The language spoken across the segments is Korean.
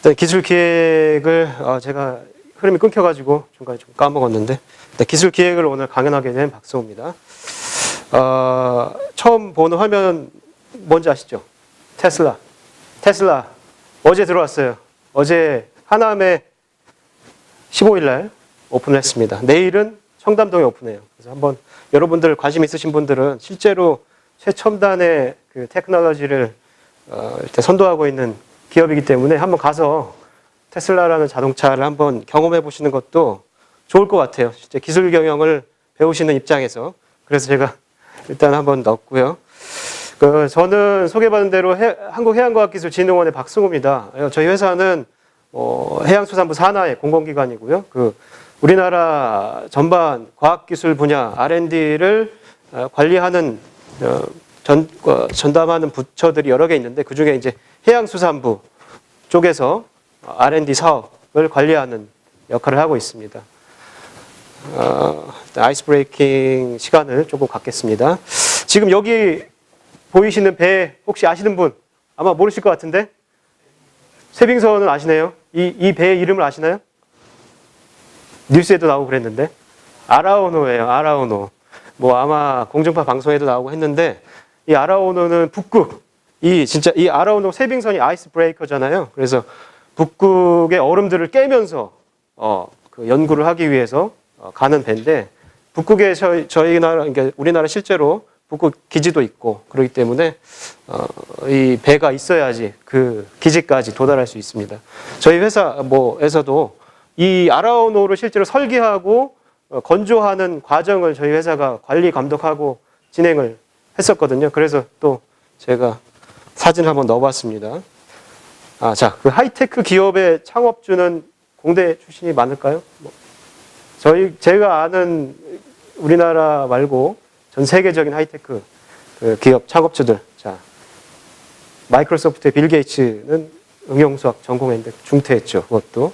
일단 기술 기획을 제가 흐름이 끊겨가지고 중간에 좀 까먹었는데 기술 기획을 오늘 강연하게 된 박성우입니다. 처음 보는 화면 뭔지 아시죠? 테슬라 어제 들어왔어요. 어제 하남에 15일 날 오픈을 했습니다. 내일은 청담동에 오픈해요. 그래서 한번 여러분들 관심 있으신 분들은 실제로 최첨단의 그 테크놀로지를 일단 선도하고 있는 기업이기 때문에 한번 가서 테슬라라는 자동차를 한번 경험해 보시는 것도 좋을 것 같아요. 진짜 기술 경영을 배우시는 입장에서. 그래서 제가 일단 한번 넣었고요. 저는 소개받은 대로 한국해양과학기술진흥원의 박승우입니다. 저희 회사는 해양수산부 산하의 공공기관이고요. 우리나라 전반 과학기술 분야 R&D를 관리하는 전담하는 부처들이 여러 개 있는데 그 중에 이제 해양수산부 쪽에서 R&D 사업을 관리하는 역할을 하고 있습니다. 아이스 브레이킹 시간을 조금 갖겠습니다. 지금 여기 보이시는 배 혹시 아시는 분? 아마 모르실 것 같은데? 세빙선은 아시네요? 이 배의 이름을 아시나요? 뉴스에도 나오고 그랬는데. 아라오노예요. 아라오노. 아마 공중파 방송에도 나오고 했는데 이 아라오노는 북극. 진짜 이 아라오노 세빙선이 아이스 브레이커잖아요. 그래서 북극의 얼음들을 깨면서 그 연구를 하기 위해서 가는 배인데 북극에 저희 나라 그러니까 우리나라 실제로 북극 기지도 있고 그렇기 때문에 이 배가 있어야지 그 기지까지 도달할 수 있습니다. 저희 회사에서도 이 아라오노를 실제로 설계하고 건조하는 과정을 저희 회사가 관리 감독하고 진행을 했었거든요. 그래서 또 제가 사진을 한번 넣어봤습니다. 그 하이테크 기업의 창업주는 공대 출신이 많을까요? 제가 아는 우리나라 말고 전 세계적인 하이테크 기업 창업주들. 마이크로소프트의 빌 게이츠는 응용수학 전공했는데 중퇴했죠. 그것도.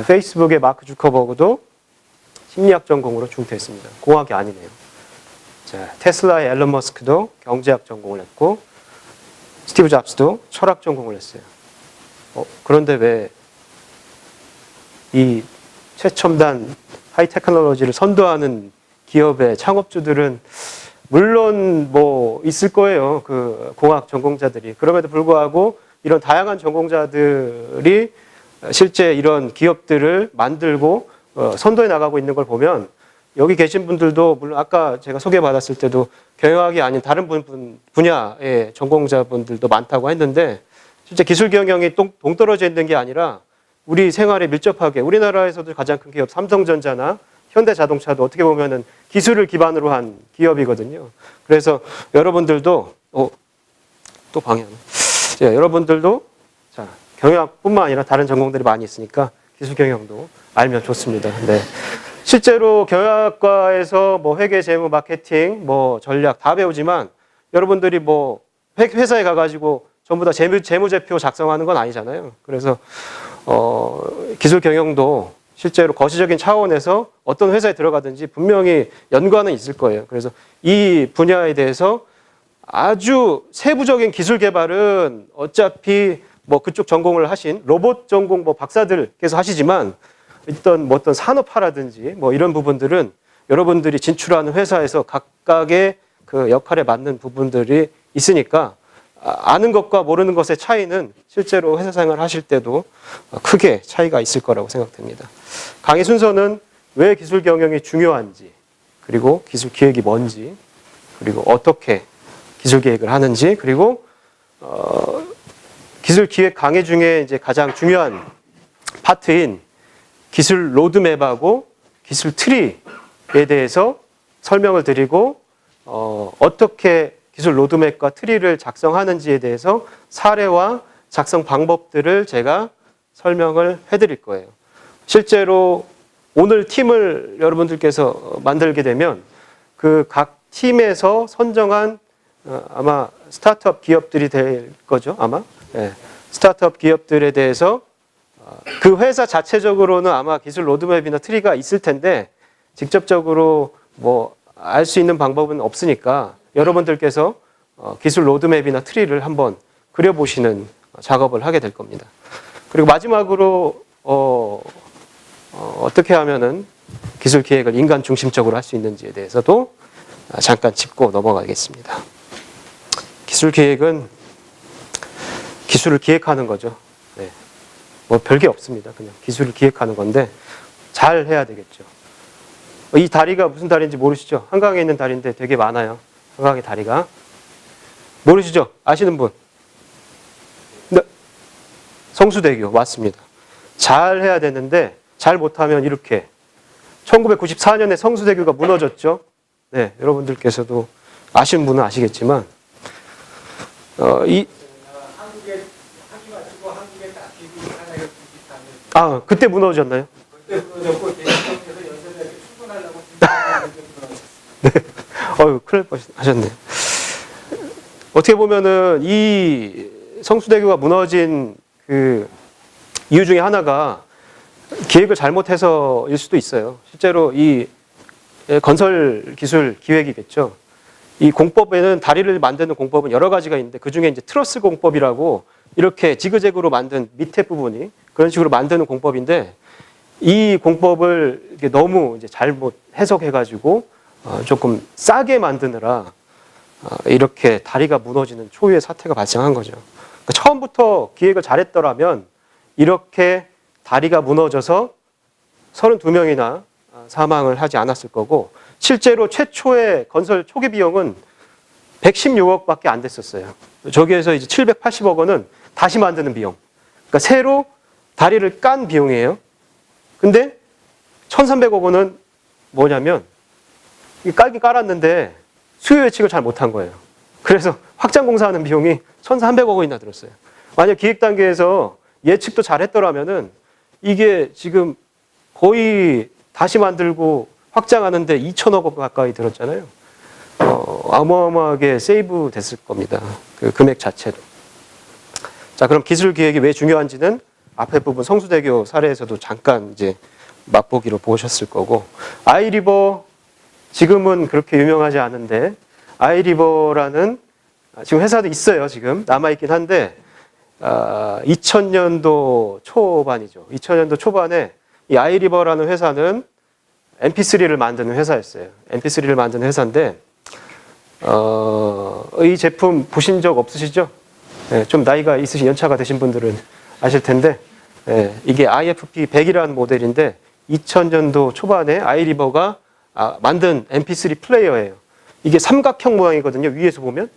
페이스북의 마크 주커버그도 심리학 전공으로 중퇴했습니다. 공학이 아니네요. 테슬라의 앨런 머스크도 경제학 전공을 했고 스티브 잡스도 철학 전공을 했어요. 그런데 왜 이 최첨단 하이테크놀로지를 선도하는 기업의 창업주들은 물론 있을 거예요. 그 공학 전공자들이. 그럼에도 불구하고 이런 다양한 전공자들이 실제 이런 기업들을 만들고 선도해 나가고 있는 걸 보면 여기 계신 분들도 물론 아까 제가 소개받았을 때도 경영학이 아닌 다른 분야의 전공자분들도 많다고 했는데 실제 기술 경영이 동떨어져 있는 게 아니라 우리 생활에 밀접하게 우리나라에서도 가장 큰 기업 삼성전자나 현대자동차도 어떻게 보면은 기술을 기반으로 한 기업이거든요. 그래서 여러분들도 또 방해하네. 여러분들도 경영학뿐만 아니라 다른 전공들이 많이 있으니까 기술 경영도 알면 좋습니다. 네. 실제로 경영학과에서 회계, 재무, 마케팅, 전략 다 배우지만 여러분들이 회사에 가가지고 전부 다 재무제표 작성하는 건 아니잖아요. 그래서 기술 경영도 실제로 거시적인 차원에서 어떤 회사에 들어가든지 분명히 연관은 있을 거예요. 그래서 이 분야에 대해서 아주 세부적인 기술 개발은 어차피 그쪽 전공을 하신 로봇 전공 박사들께서 하시지만 어떤 산업화라든지 이런 부분들은 여러분들이 진출하는 회사에서 각각의 그 역할에 맞는 부분들이 있으니까 아는 것과 모르는 것의 차이는 실제로 회사 생활 하실 때도 크게 차이가 있을 거라고 생각됩니다. 강의 순서는 왜 기술 경영이 중요한지, 그리고 기술 기획이 뭔지, 그리고 어떻게 기술 기획을 하는지, 그리고 기술 기획 강의 중에 이제 가장 중요한 파트인 기술 로드맵하고 기술 트리에 대해서 설명을 드리고 어떻게 기술 로드맵과 트리를 작성하는지에 대해서 사례와 작성 방법들을 제가 설명을 해드릴 거예요. 실제로 오늘 팀을 여러분들께서 만들게 되면 그 각 팀에서 선정한 아마 스타트업 기업들이 될 거죠. 아마. 네. 스타트업 기업들에 대해서 그 회사 자체적으로는 아마 기술 로드맵이나 트리가 있을 텐데 직접적으로 알 수 있는 방법은 없으니까 여러분들께서 기술 로드맵이나 트리를 한번 그려보시는 작업을 하게 될 겁니다. 그리고 마지막으로 어떻게 하면은 기술 기획을 인간 중심적으로 할 수 있는지에 대해서도 잠깐 짚고 넘어가겠습니다. 기술 기획은 기술을 기획하는 거죠. 네. 뭐 별게 없습니다. 그냥 기술을 기획하는 건데 잘 해야 되겠죠. 이 다리가 무슨 다리인지 모르시죠? 한강에 있는 다리인데 되게 많아요. 한강의 다리가. 모르시죠? 아시는 분? 네. 성수대교 맞습니다. 잘 해야 되는데 잘 못하면 이렇게 1994년에 성수대교가 무너졌죠. 네, 여러분들께서도 아시는 분은 아시겠지만 그때 무너졌나요? 그때 무너졌고 대통령께서 연세대학교 출근하려고 네. 큰일 하셨네. 어떻게 보면은 이 성수대교가 무너진 그 이유 중에 하나가 기획을 잘못해서일 수도 있어요. 실제로 이 건설 기술 기획이겠죠. 이 공법에는 다리를 만드는 공법은 여러 가지가 있는데 그 중에 이제 트러스 공법이라고 이렇게 지그재그로 만든 밑에 부분이 그런 식으로 만드는 공법인데 이 공법을 이게 너무 이제 잘못 해석해가지고 조금 싸게 만드느라 이렇게 다리가 무너지는 초유의 사태가 발생한 거죠. 그러니까 처음부터 기획을 잘했더라면 이렇게 다리가 무너져서 32명이나 사망을 하지 않았을 거고 실제로 최초의 건설 초기 비용은 116억밖에 안 됐었어요. 저기에서 이제 780억 원은 다시 만드는 비용. 그러니까 새로 다리를 깐 비용이에요. 근데 1,300억 원은 뭐냐면 깔긴 깔았는데 수요 예측을 잘 못한 거예요. 그래서 확장 공사하는 비용이 1,300억 원이나 들었어요. 만약 기획 단계에서 예측도 잘 했더라면은 이게 지금 거의 다시 만들고 확장하는데 2천억 원 가까이 들었잖아요. 어마어마하게 세이브 됐을 겁니다. 그 금액 자체도. 자, 그럼 기술 기획이 왜 중요한지는 앞에 부분 성수대교 사례에서도 잠깐 이제 맛보기로 보셨을 거고, 아이리버 지금은 그렇게 유명하지 않은데 아이리버라는 지금 회사도 있어요. 지금 남아있긴 한데 2000년도 초반이죠. 2000년도 초반에 이 아이리버라는 회사는 MP3를 만드는 회사였어요. MP3를 만드는 회사인데 이 제품 보신 적 없으시죠? 네, 좀 나이가 있으신 연차가 되신 분들은 아실 텐데 이게 IFP 100이라는 모델인데 2000년도 초반에 아이리버가 만든 MP3 플레이어예요. 이게 삼각형 모양이거든요. 위에서 보면.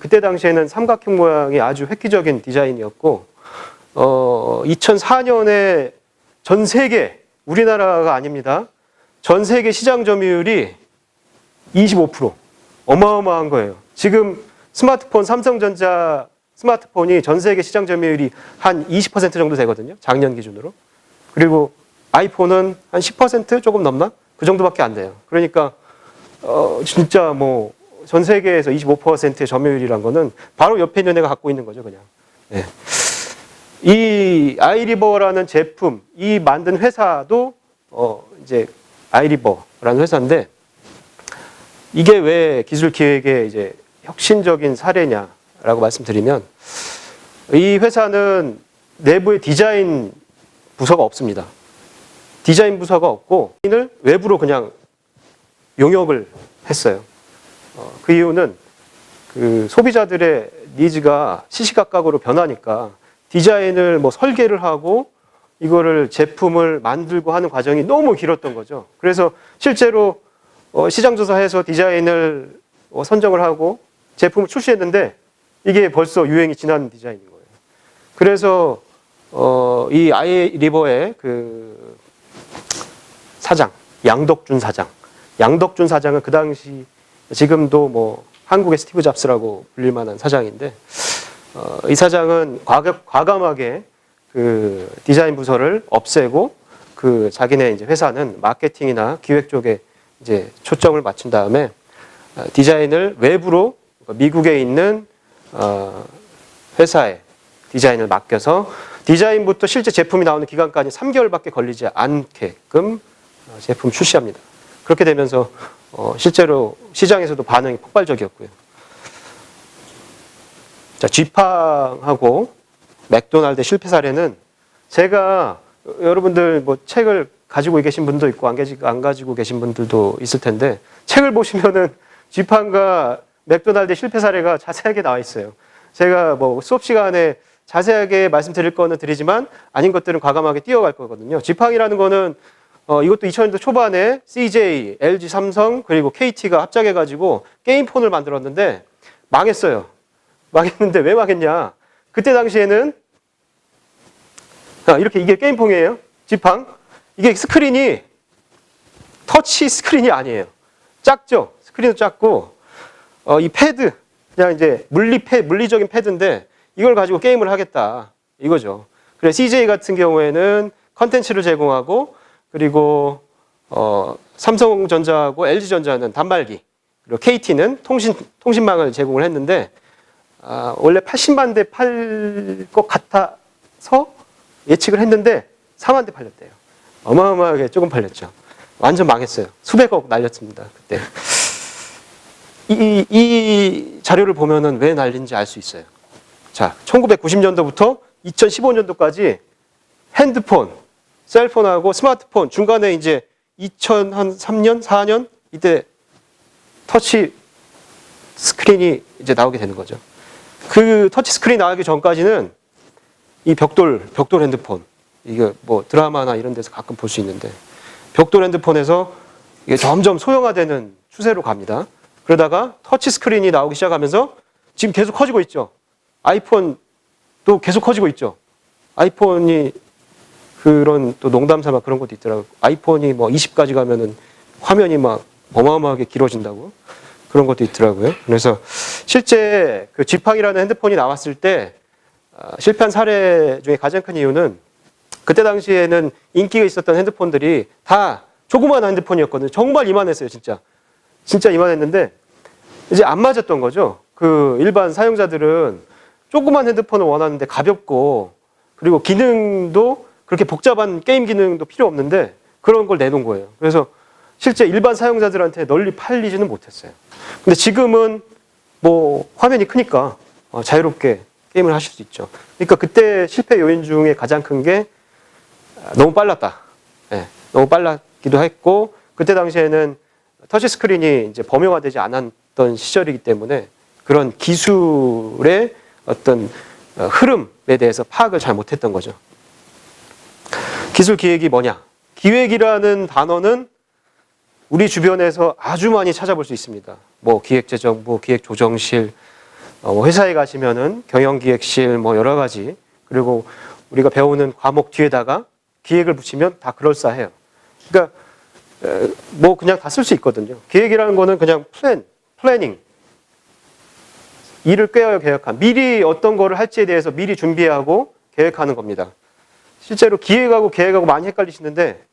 그때 당시에는 삼각형 모양이 아주 획기적인 디자인이었고 2004년에 전 세계, 우리나라가 아닙니다. 전 세계 시장 점유율이 25%. 어마어마한 거예요. 지금 스마트폰, 삼성전자 스마트폰이 전 세계 시장 점유율이 한 20% 정도 되거든요. 작년 기준으로. 그리고 아이폰은 한 10% 조금 넘나? 그 정도밖에 안 돼요. 그러니까 진짜 뭐 전 세계에서 25%의 점유율이란 거는 바로 옆에 있는 애가 갖고 있는 거죠, 그냥. 네. 이 아이리버라는 제품, 이 만든 회사도 이제 아이리버라는 회사인데 이게 왜 기술 기획의 이제 혁신적인 사례냐라고 말씀드리면 이 회사는 내부에 디자인 부서가 없습니다. 디자인 부서가 없고 디자인을 외부로 그냥 용역을 했어요. 그 이유는 그 소비자들의 니즈가 시시각각으로 변하니까 디자인을 뭐 설계를 하고 이거를 제품을 만들고 하는 과정이 너무 길었던 거죠. 그래서 실제로 시장조사해서 디자인을 선정을 하고 제품을 출시했는데 이게 벌써 유행이 지난 디자인인 거예요. 그래서 이 아이리버의 그 사장, 양덕준 사장은 그 당시 지금도 뭐 한국의 스티브 잡스라고 불릴 만한 사장인데 이 사장은 과감하게 그 디자인 부서를 없애고 그 자기네 이제 회사는 마케팅이나 기획 쪽에 이제 초점을 맞춘 다음에 디자인을 외부로 미국에 있는 회사에 디자인을 맡겨서 디자인부터 실제 제품이 나오는 기간까지 3개월밖에 걸리지 않게끔 제품 출시합니다. 그렇게 되면서 실제로 시장에서도 반응이 폭발적이었고요. 자, 쥐팡하고 맥도날드 실패 사례는 제가 여러분들 뭐 책을 가지고 계신 분도 있고 안 가지고 계신 분들도 있을 텐데 책을 보시면은 지판과 맥도날드 실패 사례가 자세하게 나와 있어요. 제가 뭐 수업 시간에 자세하게 말씀드릴 거는 드리지만 아닌 것들은 과감하게 띄어갈 거거든요. 지팡이라는 거는 이것도 2000년대 초반에 CJ, LG, 삼성 그리고 KT가 합작해가지고 게임폰을 만들었는데 망했어요. 망했는데 왜 망했냐? 그때 당시에는 이렇게 이게 게임폰이에요. 지팡. 이게 스크린이 터치 스크린이 아니에요. 작죠? 스크린도 작고 이 패드 그냥 이제 물리적인 패드인데 이걸 가지고 게임을 하겠다 이거죠. 그래서 CJ 같은 경우에는 컨텐츠를 제공하고 그리고 삼성전자하고 LG전자는 단말기 그리고 KT는 통신망을 제공을 했는데 원래 80만 대 팔 것 같아서 예측을 했는데 4만 대 팔렸대요. 어마어마하게 조금 팔렸죠. 완전 망했어요. 수백억 날렸습니다. 그때. 이 자료를 보면은 왜 날린지 알 수 있어요. 자, 1990년도부터 2015년도까지 핸드폰, 셀폰하고 스마트폰 중간에 이제 2003년, 4년 이때 터치 스크린이 이제 나오게 되는 거죠. 그 터치 스크린 나오기 전까지는 이 벽돌 핸드폰 이게 뭐 드라마나 이런 데서 가끔 볼 수 있는데 벽돌 핸드폰에서 이게 점점 소형화되는 추세로 갑니다. 그러다가 터치 스크린이 나오기 시작하면서 지금 계속 커지고 있죠. 아이폰도 계속 커지고 있죠. 아이폰이 그런 또 농담 삼아 그런 것도 있더라고요. 아이폰이 뭐 20까지 가면은 화면이 막 어마어마하게 길어진다고 그런 것도 있더라고요. 그래서 실제 그 지팡이라는 핸드폰이 나왔을 때 실패한 사례 중에 가장 큰 이유는 그때 당시에는 인기가 있었던 핸드폰들이 다 조그마한 핸드폰이었거든요. 정말 이만했어요, 진짜. 진짜 이만했는데 이제 안 맞았던 거죠. 그 일반 사용자들은 조그만 핸드폰을 원하는데 가볍고 그리고 기능도 그렇게 복잡한 게임 기능도 필요 없는데 그런 걸 내놓은 거예요. 그래서 실제 일반 사용자들한테 널리 팔리지는 못했어요. 근데 지금은 뭐 화면이 크니까 자유롭게 게임을 하실 수 있죠. 그러니까 그때 실패 요인 중에 가장 큰 게 너무 빨랐다. 네, 너무 빨랐기도 했고 그때 당시에는 터치 스크린이 이제 범용화되지 않았던 시절이기 때문에 그런 기술의 어떤 흐름에 대해서 파악을 잘 못했던 거죠. 기술 기획이 뭐냐? 기획이라는 단어는 우리 주변에서 아주 많이 찾아볼 수 있습니다. 뭐 기획재정부, 기획조정실, 회사에 가시면은 경영기획실 뭐 여러 가지 그리고 우리가 배우는 과목 뒤에다가 기획을 붙이면 다 그럴싸해요. 그러니까 뭐 그냥 다 쓸 수 있거든요. 기획이라는 거는 그냥 플래닝. 일을 꿰어 계획한. 미리 어떤 거를 할지에 대해서 미리 준비하고 계획하는 겁니다. 실제로 기획하고 계획하고 많이 헷갈리시는데